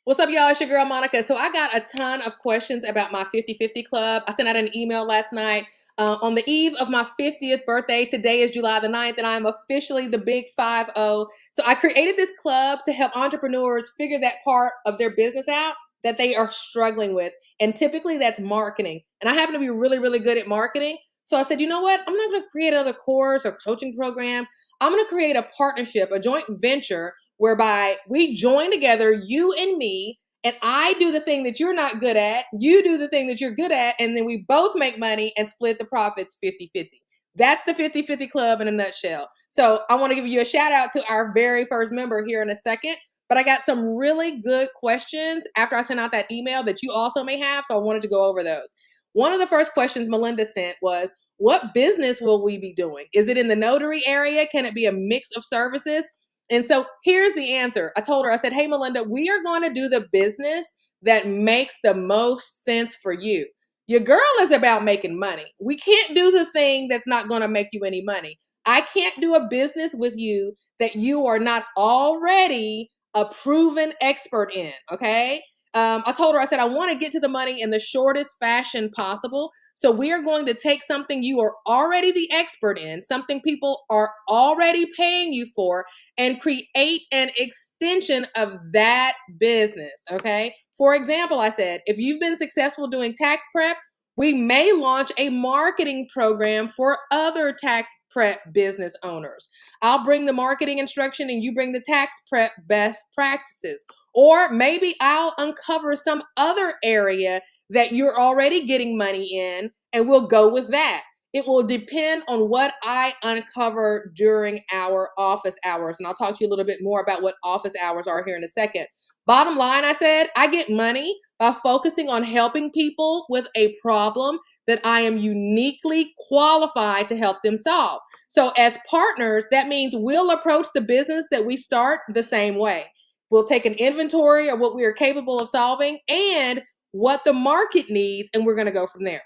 What's up, y'all? It's your girl, Monica. So I got a ton of questions about my 50/50 club. I sent out an email last night on the eve of my 50th birthday. Today is July the 9th, and I am officially the big 5-0. So I created this club to help entrepreneurs figure that part of their business out that they are struggling with. And typically that's marketing. And I happen to be really, really good at marketing. So I said, you know what? I'm not going to create another course or coaching program. I'm going to create a partnership, a joint venture whereby we join together, you and me, and I do the thing that you're not good at, you do the thing that you're good at, and then we both make money and split the profits 50-50. That's the 50/50 club in a nutshell. So I want to give you a shout out to our very first member here in a second, but I got some really good questions after I sent out that email that you also may have, so I wanted to go over those. One of the first questions Melinda sent was, what business will we be doing? Is it in the notary area? Can it be a mix of services? And so here's the answer. I told her, I said, hey, Melinda, we are going to do the business that makes the most sense for you. Your girl is about making money. We can't do the thing that's not going to make you any money. I can't do a business with you that you are not already a proven expert in, okay? I told her, I said, I want to get to the money in the shortest fashion possible. So we are going to take something you are already the expert in, something people are already paying you for, and create an extension of that business, okay? For example, I said, if you've been successful doing tax prep, we may launch a marketing program for other tax prep business owners. I'll bring the marketing instruction and you bring the tax prep best practices. Or maybe I'll uncover some other area that you're already getting money in, and we'll go with that. It will depend on what I uncover during our office hours. And I'll talk to you a little bit more about what office hours are here in a second. Bottom line, I said, I get money by focusing on helping people with a problem that I am uniquely qualified to help them solve. So as partners, that means we'll approach the business that we start the same way. We'll take an inventory of what we are capable of solving and what the market needs, and we're going to go from there.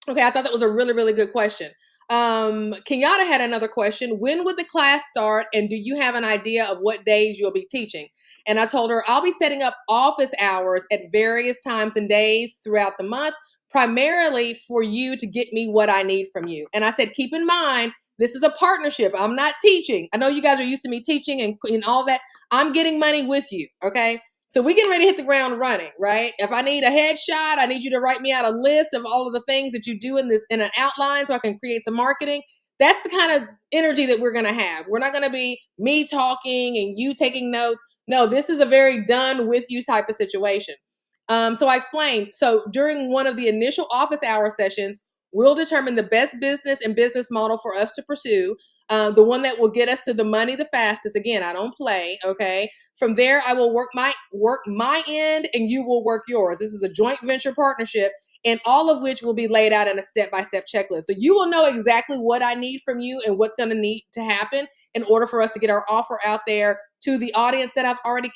Okay, I thought that was a really, really good question. Kenyatta had another question. When would the class start, and do you have an idea of what days you'll be teaching? And I told her, I'll be setting up office hours at various times and days throughout the month, primarily for you to get me what I need from you. And I said, keep in mind, this is a partnership. I'm not teaching. I know you guys are used to me teaching and all that. I'm getting money with you, okay? So we getting ready to hit the ground running, right? If I need a headshot, I need you to write me out a list of all of the things that you do in an outline so I can create some marketing. That's the kind of energy that we're going to have. We're not going to be me talking and you taking notes. No, this is a very done with you type of situation. So I explained. So during one of the initial office hour sessions, we'll determine the best business and business model for us to pursue, the one that will get us to the money the fastest. Again, I don't play, okay? From there, I will work my end and you will work yours. This is a joint venture partnership, and all of which will be laid out in a step-by-step checklist. So you will know exactly what I need from you and what's going to need to happen in order for us to get our offer out there to the audience that I've already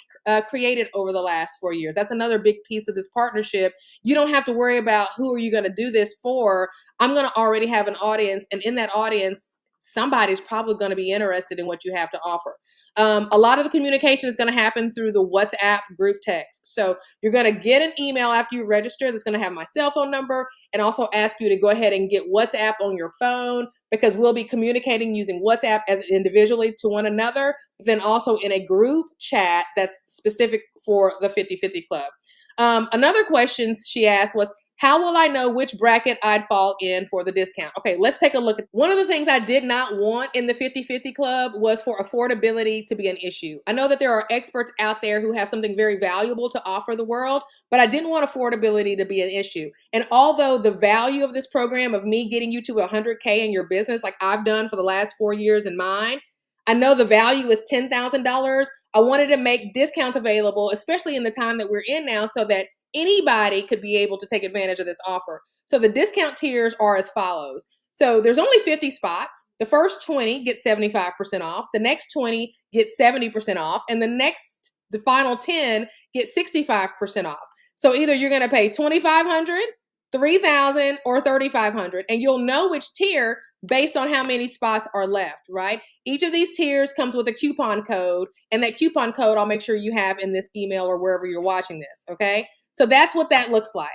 created over the last 4 years. That's another big piece of this partnership. You don't have to worry about who are you going to do this for. I'm going to already have an audience, and in that audience, somebody's probably going to be interested in what you have to offer. A lot of the communication is going to happen through the WhatsApp group text. So you're going to get an email after you register that's going to have my cell phone number and also ask you to go ahead and get WhatsApp on your phone, because we'll be communicating using WhatsApp as individually to one another, but then also in a group chat that's specific for the 50/50 club. Another question she asked was, how will I know which bracket I'd fall in for the discount? Okay, let's take a look at one of the things I did not want in the 50/50 club was for affordability to be an issue. I know that there are experts out there who have something very valuable to offer the world, but I didn't want affordability to be an issue. And although the value of this program of me getting you to 100K in your business, like I've done for the last 4 years in mine, I know the value is $10,000. I wanted to make discounts available, especially in the time that we're in now, so that anybody could be able to take advantage of this offer. So the discount tiers are as follows. So there's only 50 spots. The first 20 get 75% off. The next 20 get 70% off. And the final 10 get 65% off. So either you're going to pay $2,500, $3,000 or $3,500, and you'll know which tier based on how many spots are left, right? Each of these tiers comes with a coupon code, and that coupon code I'll make sure you have in this email or wherever you're watching this, okay? So that's what that looks like.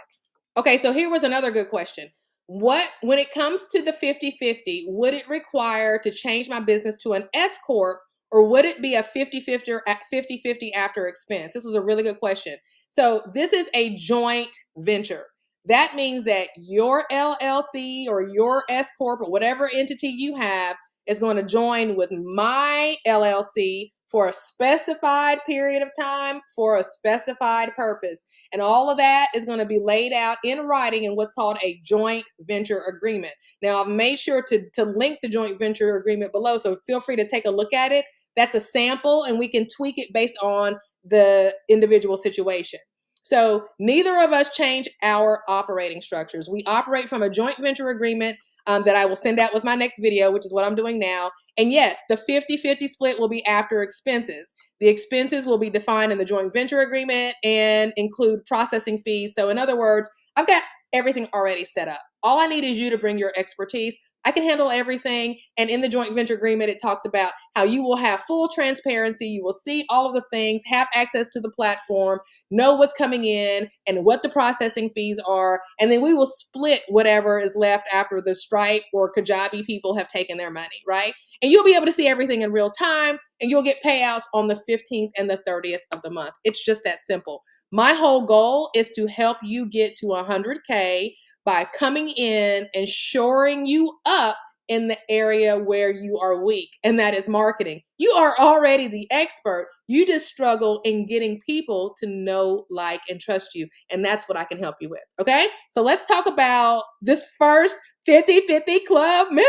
Okay, so here was another good question. When it comes to the 50-50, would it require to change my business to an S Corp, or would it be a 50-50 or 50-50 after expense? This was a really good question. So this is a joint venture. That means that your LLC or your S Corp or whatever entity you have is going to join with my LLC for a specified period of time for a specified purpose. And all of that is going to be laid out in writing in what's called a joint venture agreement. Now, I've made sure to link the joint venture agreement below, so feel free to take a look at it. That's a sample, and we can tweak it based on the individual situation. So neither of us change our operating structures. We operate from a joint venture agreement that I will send out with my next video, which is what I'm doing now. And yes, the 50-50 split will be after expenses. The expenses will be defined in the joint venture agreement and include processing fees. So in other words, I've got everything already set up. All I need is you to bring your expertise. I can handle everything. And in the joint venture agreement, it talks about how you will have full transparency. You will see all of the things, have access to the platform, know what's coming in and what the processing fees are. And then we will split whatever is left after the Stripe or Kajabi people have taken their money, right? And you'll be able to see everything in real time, and you'll get payouts on the 15th and the 30th of the month. It's just that simple. My whole goal is to help you get to 100K by coming in and shoring you up in the area where you are weak, and that is marketing. You are already the expert. You just struggle in getting people to know, like, and trust you, and that's what I can help you with, okay? So let's talk about this first 50-50 Club member.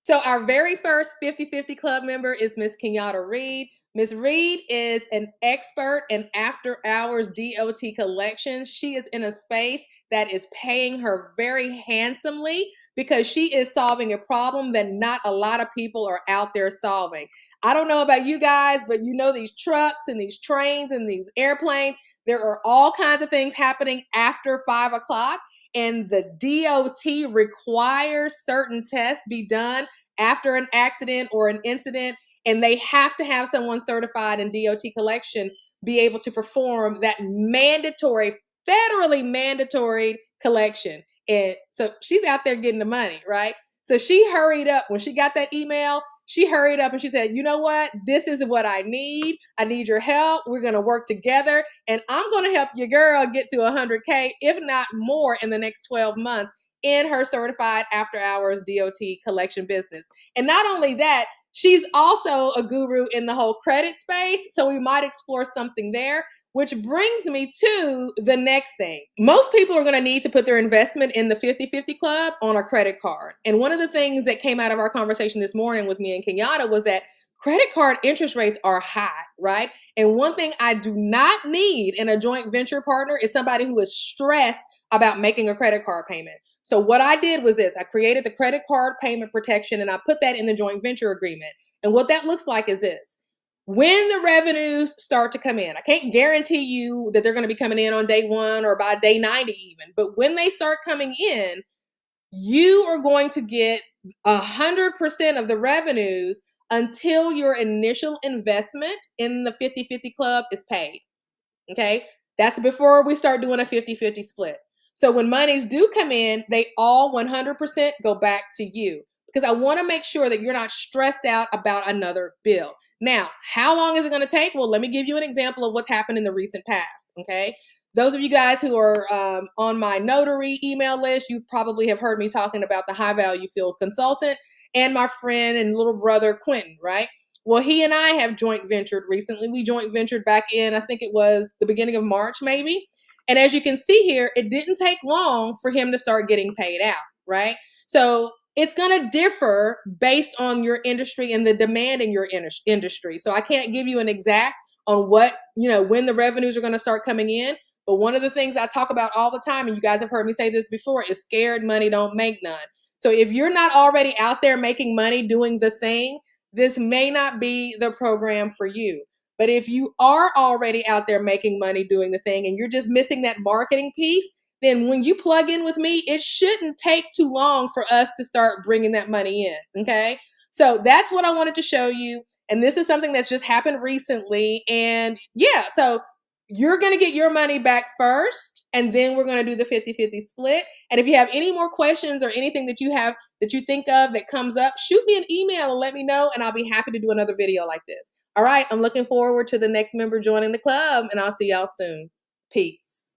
So our very first 50-50 Club member is Miss Kenyatta Reed. Miss Reed is an expert in after-hours DOT collections. She is in a space that is paying her very handsomely because she is solving a problem that not a lot of people are out there solving. I don't know about you guys, but you know these trucks and these trains and these airplanes, there are all kinds of things happening after 5 o'clock, and the DOT requires certain tests be done after an accident or an incident, and they have to have someone certified in DOT collection be able to perform that mandatory, federally mandatory collection. And so she's out there getting the money, right? So she hurried up. When she got that email, she hurried up and she said, you know what? This is what I need. I need your help. We're going to work together, and I'm going to help your girl get to 100K, if not more, in the next 12 months in her certified after hours DOT collection business. And not only that, she's also a guru in the whole credit space, so we might explore something there, which brings me to the next thing. Most people are going to need to put their investment in the 50-50 Club on a credit card. And one of the things that came out of our conversation this morning with me and Kenyatta was that credit card interest rates are high, right? And one thing I do not need in a joint venture partner is somebody who is stressed about making a credit card payment. So what I did was this: I created the credit card payment protection, and I put that in the joint venture agreement. And what that looks like is this: when the revenues start to come in, I can't guarantee you that they're going to be coming in on day 1 or by day 90 even, but when they start coming in, you are going to get 100% of the revenues until your initial investment in the 50-50 Club is paid. Okay? That's before we start doing a 50-50 split. So when monies do come in, they all 100% go back to you, because I want to make sure that you're not stressed out about another bill. Now, how long is it going to take? Well, let me give you an example of what's happened in the recent past, okay? Those of you guys who are on my notary email list, you probably have heard me talking about the high value field consultant and my friend and little brother, Quentin, right? Well, he and I have joint ventured recently. We joint ventured back in, I think it was the beginning of March, maybe. And as you can see here, it didn't take long for him to start getting paid out, right? So it's going to differ based on your industry and the demand in your industry. So I can't give you an exact on what, when the revenues are going to start coming in. But one of the things I talk about all the time, and you guys have heard me say this before, is scared money don't make none. So if you're not already out there making money doing the thing, this may not be the program for you. But if you are already out there making money doing the thing and you're just missing that marketing piece, then when you plug in with me, it shouldn't take too long for us to start bringing that money in, okay? So that's what I wanted to show you. And this is something that's just happened recently. And yeah, so you're going to get your money back first, and then we're going to do the 50-50 split. And if you have any more questions or anything that you have that you think of that comes up, shoot me an email and let me know, and I'll be happy to do another video like this. All right, I'm looking forward to the next member joining the club, and I'll see y'all soon. Peace.